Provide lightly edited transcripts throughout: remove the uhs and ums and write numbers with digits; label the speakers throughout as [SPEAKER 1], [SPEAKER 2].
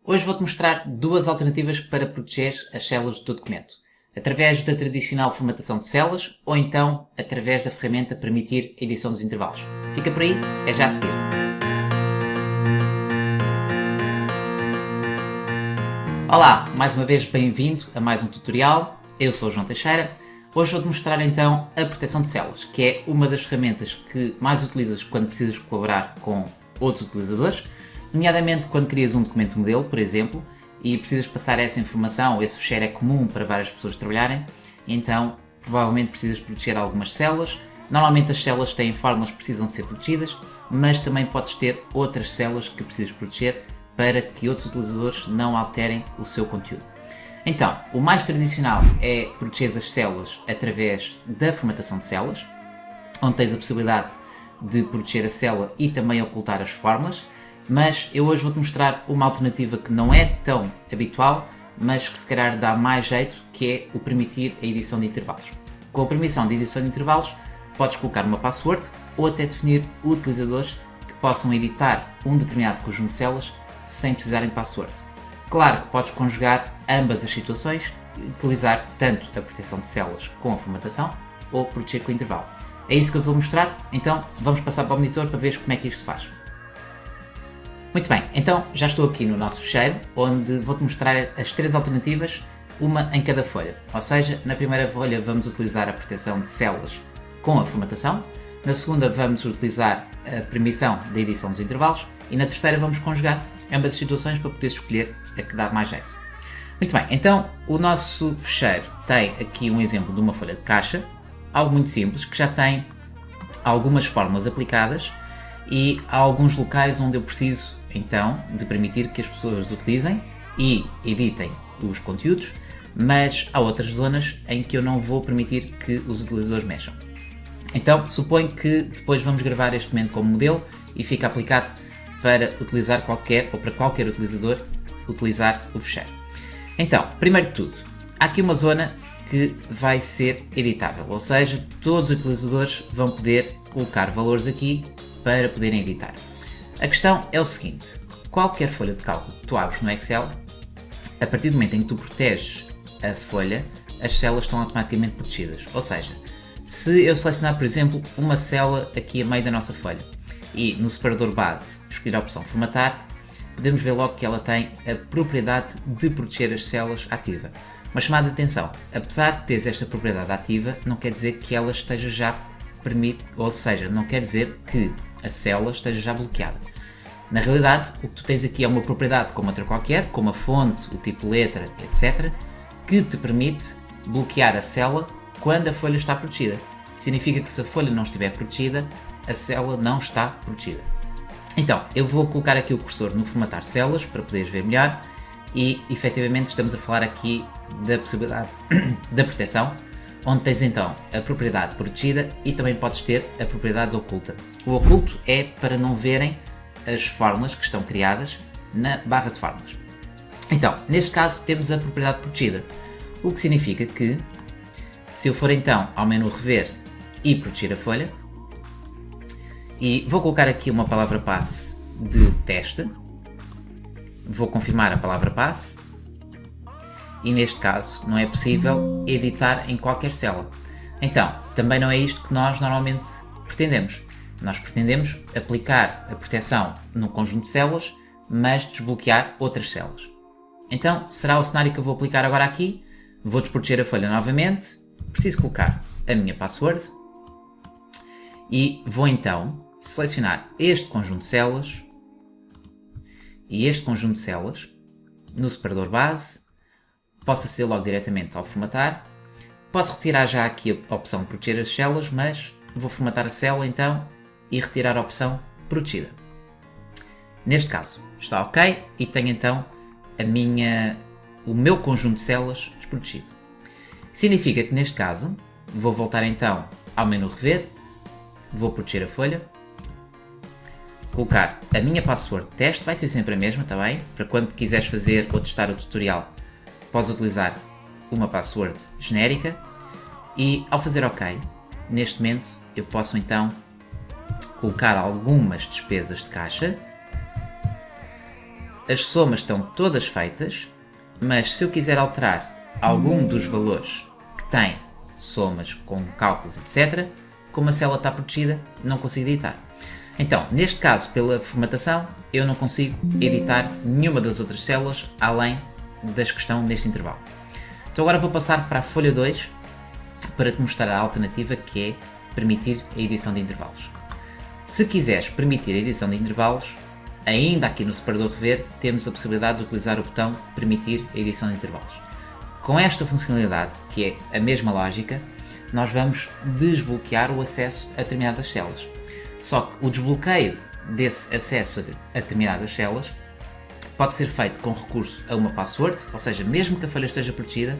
[SPEAKER 1] Hoje vou-te mostrar duas alternativas para proteger as células do teu documento, através da tradicional formatação de células ou então através da ferramenta permitir a edição dos intervalos. Fica por aí, é já a seguir. Olá, mais uma vez bem-vindo a mais um tutorial. Eu sou o João Teixeira. Hoje vou-te mostrar então a proteção de células, que é uma das ferramentas que mais utilizas quando precisas colaborar com outros utilizadores, nomeadamente quando crias um documento modelo, por exemplo, e precisas passar essa informação, esse fecheiro é comum para várias pessoas trabalharem, então provavelmente precisas proteger algumas células. Normalmente as células têm fórmulas que precisam ser protegidas, mas também podes ter outras células que precisas proteger para que outros utilizadores não alterem o seu conteúdo. Então, o mais tradicional é proteger as células através da formatação de células, onde tens a possibilidade de proteger a célula e também ocultar as fórmulas, mas eu hoje vou-te mostrar uma alternativa que não é tão habitual, mas que se calhar dá mais jeito, que é o permitir a edição de intervalos. Com a permissão de edição de intervalos, podes colocar uma password ou até definir utilizadores que possam editar um determinado conjunto de células sem precisarem de password. Claro que podes conjugar ambas as situações e utilizar tanto a proteção de células com a formatação ou proteger com o intervalo. É isso que eu te vou mostrar, então vamos passar para o monitor para ver como é que isto se faz. Muito bem, então já estou aqui no nosso fecheiro, onde vou-te mostrar as três alternativas, uma em cada folha. Ou seja, na primeira folha vamos utilizar a proteção de células com a formatação, na segunda vamos utilizar a permissão da edição dos intervalos e na terceira vamos conjugar ambas as situações para poder escolher a que dá mais jeito. Muito bem, então o nosso fecheiro tem aqui um exemplo de uma folha de caixa, algo muito simples, que já tem algumas fórmulas aplicadas e há alguns locais onde eu preciso então de permitir que as pessoas utilizem e editem os conteúdos, mas há outras zonas em que eu não vou permitir que os utilizadores mexam. Então suponho que depois vamos gravar este documento como modelo e fica aplicado para utilizar qualquer ou para qualquer utilizador utilizar o fecheiro. Então, primeiro de tudo, há aqui uma zona que vai ser editável, ou seja, todos os utilizadores vão poder colocar valores aqui para poderem editar. A questão é o seguinte: qualquer folha de cálculo que tu abres no Excel, a partir do momento em que tu proteges a folha, as células estão automaticamente protegidas. Ou seja, se eu selecionar, por exemplo, uma célula aqui a meio da nossa folha e no separador base escolher a opção formatar, podemos ver logo que ela tem a propriedade de proteger as células ativa. Uma chamada de atenção: apesar de teres esta propriedade ativa, não quer dizer que ela esteja já permitida, ou seja, não quer dizer que a célula esteja já bloqueada. Na realidade, o que tu tens aqui é uma propriedade como outra qualquer, como a fonte, o tipo de letra, etc., que te permite bloquear a célula quando a folha está protegida. Significa que se a folha não estiver protegida, a célula não está protegida. Então, eu vou colocar aqui o cursor no formatar células para poderes ver melhor e, efetivamente, estamos a falar aqui da possibilidade da proteção, onde tens então a propriedade protegida e também podes ter a propriedade oculta. O oculto é para não verem as fórmulas que estão criadas na barra de fórmulas. Então, neste caso temos a propriedade protegida, o que significa que, se eu for então ao menu rever e proteger a folha, e vou colocar aqui uma palavra passe de teste, vou confirmar a palavra passe, e neste caso não é possível editar em qualquer célula. Então, também não é isto que nós normalmente pretendemos. Nós pretendemos aplicar a proteção num conjunto de células, mas desbloquear outras células. Então, será o cenário que eu vou aplicar agora aqui. Vou desproteger a folha novamente, preciso colocar a minha password e vou então selecionar este conjunto de células e este conjunto de células no separador base. Posso aceder logo diretamente ao formatar. Posso retirar já aqui a opção de proteger as células, mas vou formatar a célula então e retirar a opção protegida. Neste caso está ok e tenho então o meu conjunto de células desprotegido. Significa que neste caso vou voltar então ao menu rever, vou proteger a folha, colocar a minha password de teste, vai ser sempre a mesma, está bem? Para quando quiseres fazer ou testar o tutorial, podes utilizar uma password genérica e ao fazer OK, neste momento eu posso então colocar algumas despesas de caixa as somas estão todas feitas, mas se eu quiser alterar algum dos valores que tem somas com cálculos, etc., como a célula está protegida, não consigo editar. Então, neste caso, pela formatação, eu não consigo editar nenhuma das outras células além das que estão neste intervalo. Então agora vou passar para a folha 2 para te mostrar a alternativa, que é permitir a edição de intervalos. Se quiseres permitir a edição de intervalos, ainda aqui no separador rever, temos a possibilidade de utilizar o botão permitir a edição de intervalos. Com esta funcionalidade, que é a mesma lógica, nós vamos desbloquear o acesso a determinadas células. Só que o desbloqueio desse acesso a determinadas células pode ser feito com recurso a uma password, ou seja, mesmo que a folha esteja protegida,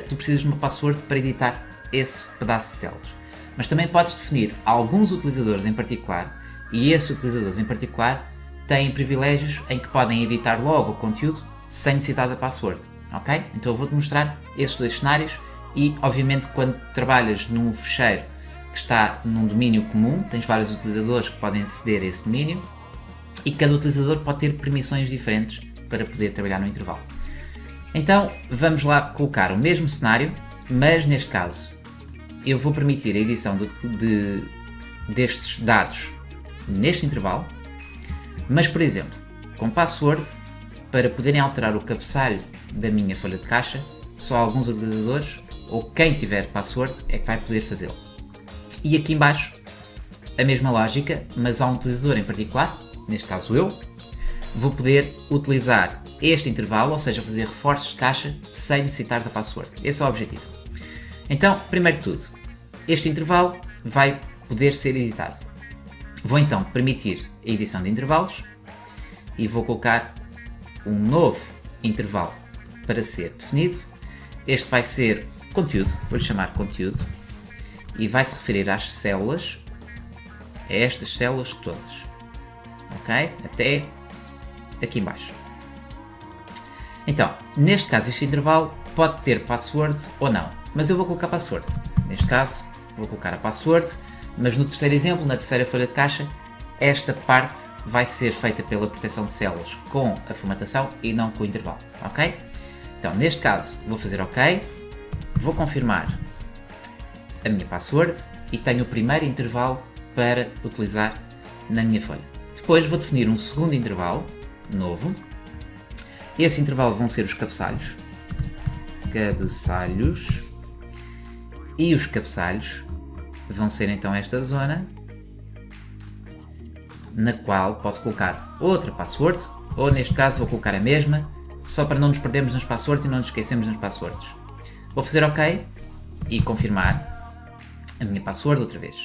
[SPEAKER 1] tu precisas de uma password para editar esse pedaço de células. Mas também podes definir alguns utilizadores em particular, e esses utilizadores em particular têm privilégios em que podem editar logo o conteúdo sem necessidade da password, ok? Então eu vou-te mostrar esses dois cenários e, obviamente, quando trabalhas num fecheiro que está num domínio comum, tens vários utilizadores que podem aceder a esse domínio e cada utilizador pode ter permissões diferentes para poder trabalhar no intervalo. Então vamos lá colocar o mesmo cenário, mas neste caso eu vou permitir a edição destes dados neste intervalo, mas por exemplo, com password, para poderem alterar o cabeçalho da minha folha de caixa, só alguns utilizadores ou quem tiver password é que vai poder fazê-lo. E aqui em baixo a mesma lógica, mas há um utilizador em particular, neste caso eu, vou poder utilizar este intervalo, ou seja, fazer reforços de caixa sem necessitar da password. Esse é o objetivo. Então, primeiro de tudo, este intervalo vai poder ser editado. Vou então permitir a edição de intervalos e vou colocar um novo intervalo para ser definido. Este vai ser conteúdo, vou-lhe chamar conteúdo, e vai se referir às células, a estas células todas. Ok? Até aqui em baixo. Então, neste caso, este intervalo pode ter password ou não, mas eu vou colocar password. Neste caso, vou colocar a password, mas no terceiro exemplo, na terceira folha de caixa, esta parte vai ser feita pela proteção de células com a formatação e não com o intervalo. Ok? Então, neste caso, vou fazer OK, vou confirmar a minha password e tenho o primeiro intervalo para utilizar na minha folha. Depois vou definir um segundo intervalo, novo. Esse intervalo vão ser os cabeçalhos. E os cabeçalhos vão ser então esta zona, na qual posso colocar outra password, ou neste caso vou colocar a mesma, só para não nos perdermos nas passwords e não nos esquecermos nas passwords. Vou fazer OK e confirmar a minha password outra vez.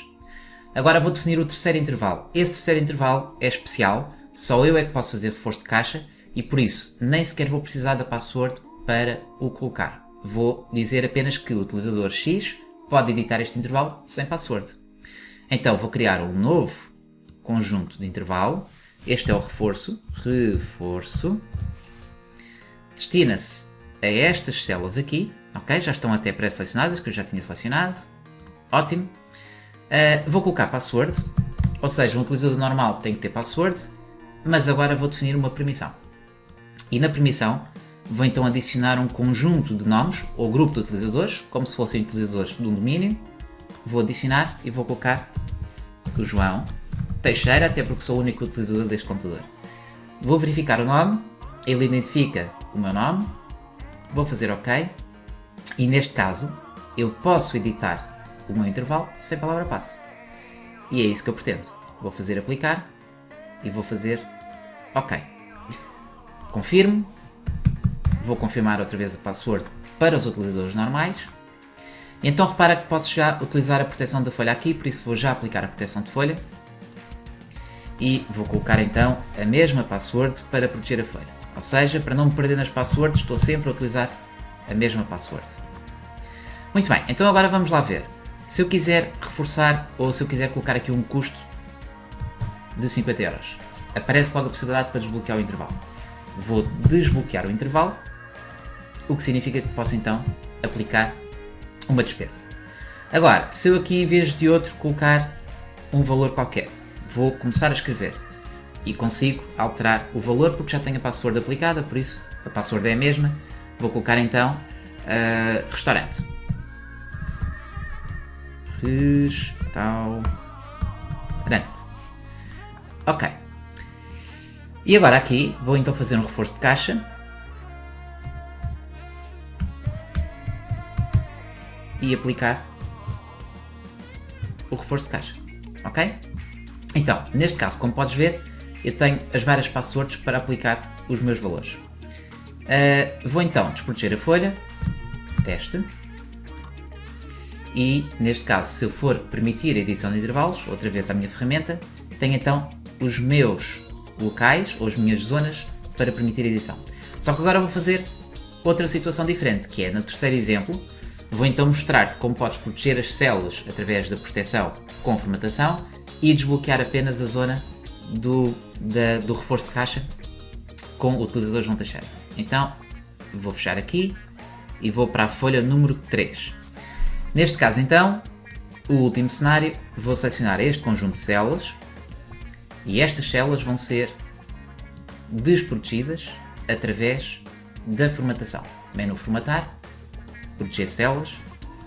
[SPEAKER 1] Agora vou definir o terceiro intervalo. Esse terceiro intervalo é especial, só eu é que posso fazer reforço de caixa e por isso nem sequer vou precisar da password para o colocar. Vou dizer apenas que o utilizador X pode editar este intervalo sem password. Então vou criar um novo conjunto de intervalo. Este é o reforço. Destina-se a estas células aqui. Ok? Já estão até pré-selecionadas, que eu já tinha selecionado. Ótimo. Vou colocar password, ou seja, um utilizador normal tem que ter password, mas agora vou definir uma permissão. E na permissão vou então adicionar um conjunto de nomes, ou grupo de utilizadores, como se fossem utilizadores de um domínio. Vou adicionar e vou colocar o João Teixeira, até porque sou o único utilizador deste computador. Vou verificar o nome, ele identifica o meu nome, vou fazer OK, e neste caso eu posso editar o meu intervalo sem palavra passe. E é isso que eu pretendo. Vou fazer aplicar e vou fazer OK. Confirmo. Vou confirmar outra vez a password para os utilizadores normais. E então repara que posso já utilizar a proteção da folha aqui, por isso vou já aplicar a proteção de folha. E vou colocar então a mesma password para proteger a folha. Ou seja, para não me perder nas passwords, estou sempre a utilizar a mesma password. Muito bem, então agora vamos lá ver. Se eu quiser reforçar ou se eu quiser colocar aqui um custo de 50€, aparece logo a possibilidade para desbloquear o intervalo. Vou desbloquear o intervalo, o que significa que posso então aplicar uma despesa. Agora, se eu aqui em vez de outro colocar um valor qualquer, vou começar a escrever e consigo alterar o valor porque já tenho a password aplicada, por isso a password é a mesma. Vou colocar então restaurante. Restaurante. Ok. E agora aqui vou então fazer um reforço de caixa. E aplicar o reforço de caixa. Ok? Então, neste caso, como podes ver, eu tenho as várias passwords para aplicar os meus valores. Vou então desproteger a folha. Teste. E, neste caso, se eu for permitir a edição de intervalos, outra vez à minha ferramenta, tenho então os meus locais, ou as minhas zonas, para permitir a edição. Só que agora vou fazer outra situação diferente, que é, no terceiro exemplo, vou então mostrar-te como podes proteger as células através da proteção com formatação e desbloquear apenas a zona do reforço de caixa com o utilizador João Teixeira. Então, vou fechar aqui e vou para a folha número 3. Neste caso, então, o último cenário, vou selecionar este conjunto de células e estas células vão ser desprotegidas através da formatação. Menu formatar, proteger células,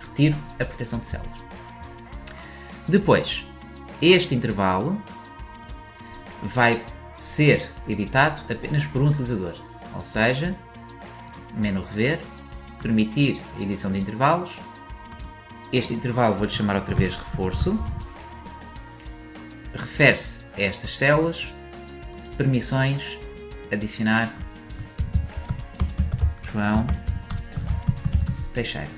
[SPEAKER 1] retiro a proteção de células. Depois, este intervalo vai ser editado apenas por um utilizador, ou seja, menu rever, permitir a edição de intervalos. Este intervalo vou-lhe chamar outra vez reforço, refere-se a estas células, permissões, adicionar João Teixeira.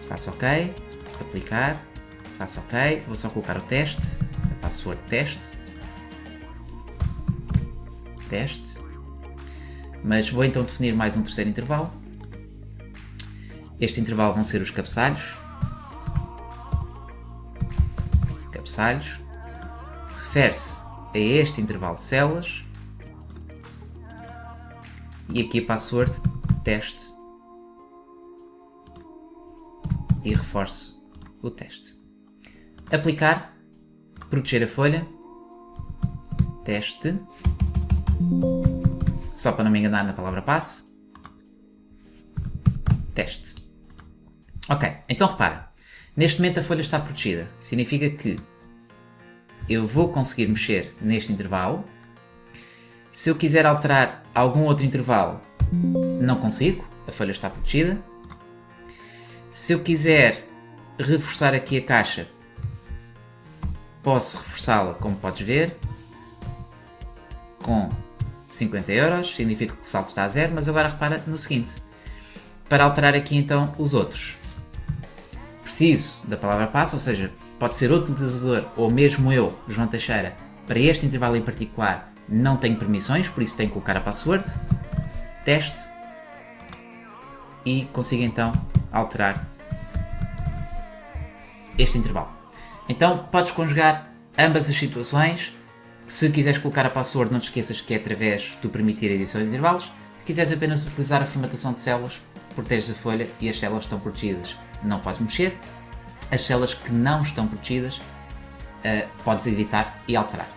[SPEAKER 1] Faço OK, aplicar, faço OK, vou só colocar o teste, a password teste, mas vou então definir mais um terceiro intervalo. Este intervalo vão ser os cabeçalhos, refere-se a este intervalo de células e aqui a password teste e reforço o teste. Aplicar, proteger a folha, teste, só para não me enganar na palavra passe, teste. Ok, então repara, neste momento a folha está protegida, significa que eu vou conseguir mexer neste intervalo. Se eu quiser alterar algum outro intervalo, não consigo, a folha está protegida. Se eu quiser reforçar aqui a caixa, posso reforçá-la, como podes ver, com 50 euros, significa que o saldo está a zero, mas agora repara no seguinte, para alterar aqui então os outros, preciso da palavra passe, ou seja, pode ser outro utilizador ou mesmo eu, João Teixeira, para este intervalo em particular não tenho permissões, por isso tenho que colocar a password, teste e consigo então alterar este intervalo. Então podes conjugar ambas as situações. Se quiseres colocar a password, não te esqueças que é através do permitir a edição de intervalos. Se quiseres apenas utilizar a formatação de células, proteges a folha e as células estão protegidas, não podes mexer. As células que não estão protegidas podes editar e alterar.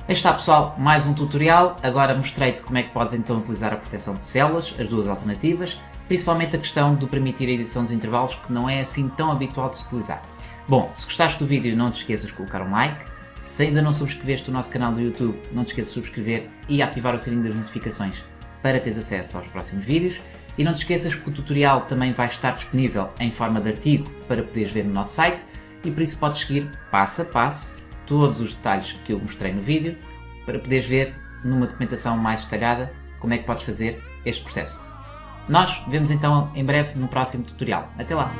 [SPEAKER 1] Aí está, pessoal, mais um tutorial. Agora mostrei-te como é que podes então utilizar a proteção de células, as duas alternativas, principalmente a questão do permitir a edição dos intervalos, que não é assim tão habitual de se utilizar. Bom, se gostaste do vídeo, não te esqueças de colocar um like. Se ainda não subscreveste o nosso canal do YouTube, não te esqueças de subscrever e ativar o sininho das notificações para teres acesso aos próximos vídeos. E não te esqueças que o tutorial também vai estar disponível em forma de artigo para poderes ver no nosso site e por isso podes seguir passo a passo todos os detalhes que eu mostrei no vídeo para poderes ver numa documentação mais detalhada como é que podes fazer este processo. Nós vemos então em breve no próximo tutorial. Até lá!